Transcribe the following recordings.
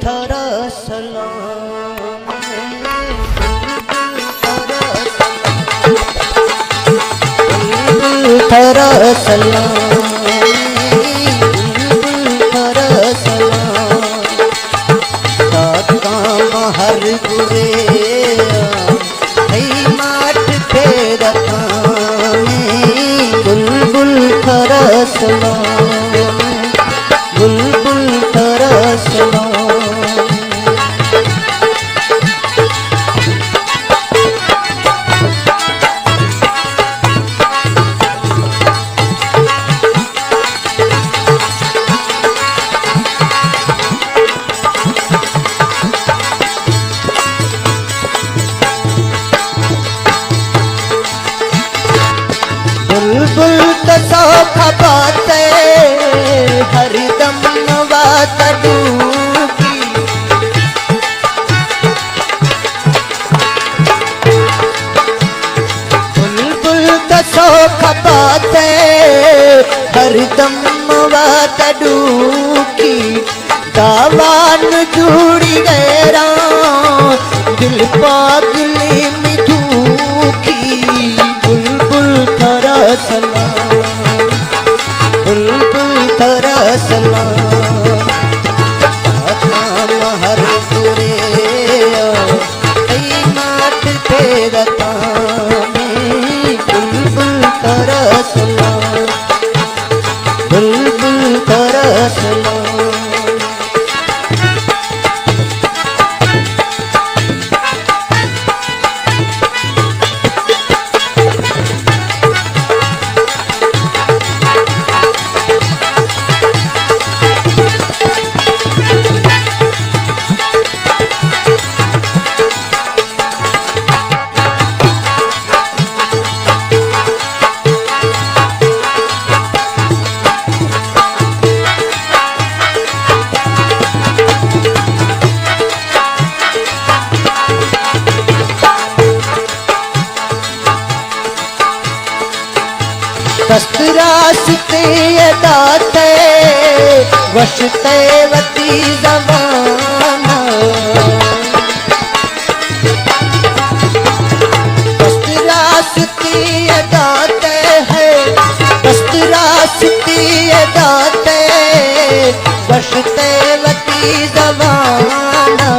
थारा सलाम बुलबुल थारा सलाम थारा सलाम काम हर बुरे माट फेर बुलबुल थारा सलाम बुलबुल थारा सलाम बुलबुल तो सौखा बाते हरदम नवात डूबी बुलबुल तो सौखा बाते हरदम नवात डूबी दावान जुड़ी गैरा दिल पागली में दुखी बुलबुल थारा सलाम बुलबुल थारा सलाम काम हर बुरे माट फेर बुलबुल थारा सलाम बुलबुल थारा सलाम दस्तरास्ते दाते वशते वती जमाना दस्तरास्ते दाते है दस्तरास्ते दाते वशते वती जमाना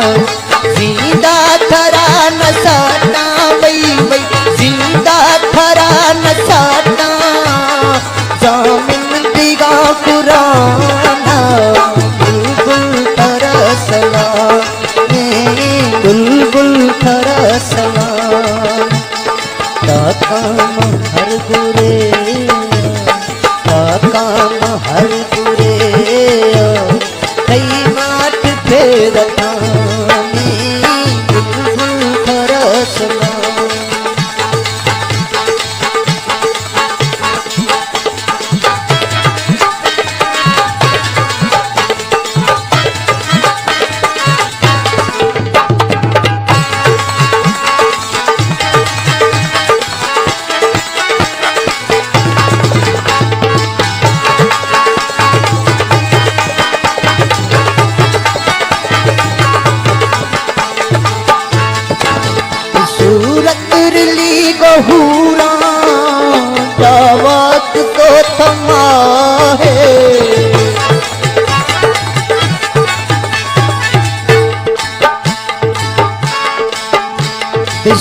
जिंदा थरा न साना वही वही जिंदा थरा न साना जामिन दिगा कुराना बुलबुल थारा सलाम बुलबुल थारा सलाम काम हर बुरे काम हर बुरे कई माट फेर बुलबुल थारा सलाम बहुरा दावत तो थमा है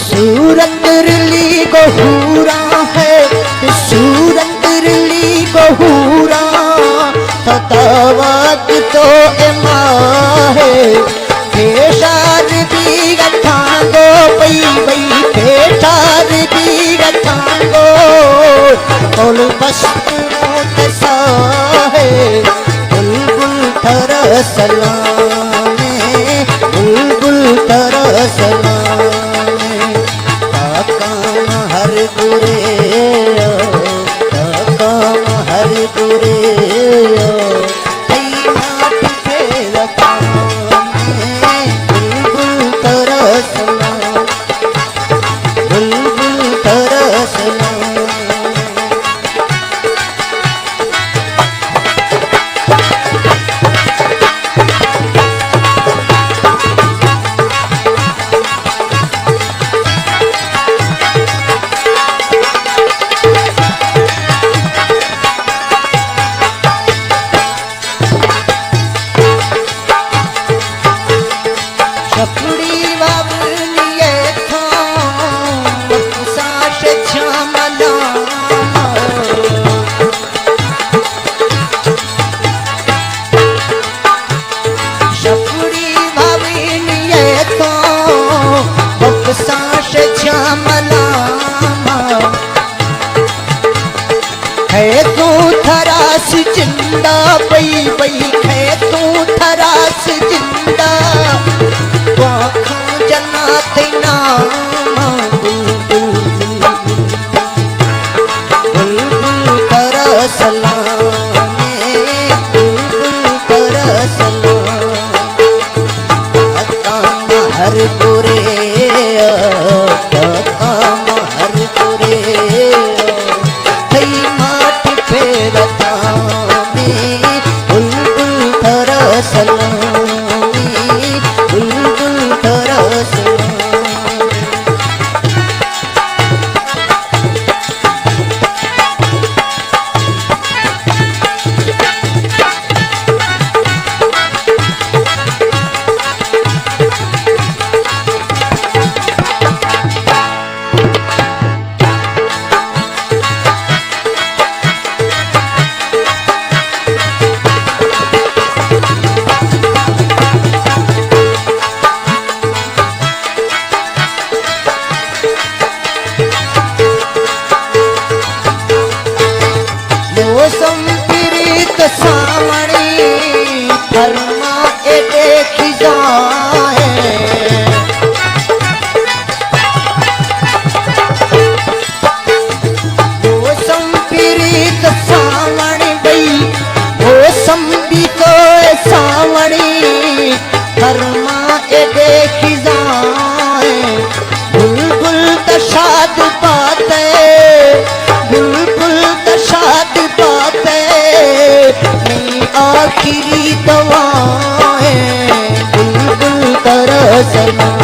सूरत रली बहुरा है सूरत रली बहुरा दावत तो एमा है केशार भी गठांगो पई पई केशार भी गठांगो बोल बस तसा है बुलबुल थारा सलाम बुलबुल थारा सलाम काम हर बुरे काम हर बुरे श्यामला है तू थरास जिंदा बई बई है तू थरास जिंदा वाखा जन्नत नाम बुलबुल कर सलाम बुलबुल कर सलाम हर बुरे हर बुरे माट फेरता में बुलबुल कर सलामी बुलबुल कर सलामी मौसम प्रीत सावणी फरमा ए देखी जाए मौसम प्रीत सावणी बई मौसम भी तो सावणी फरमा ए देखी जाए बुलबुल दशाद बाते बुलबुल दशाद बाते नहीं आखिरी दवा है बुलबुल कर सलाम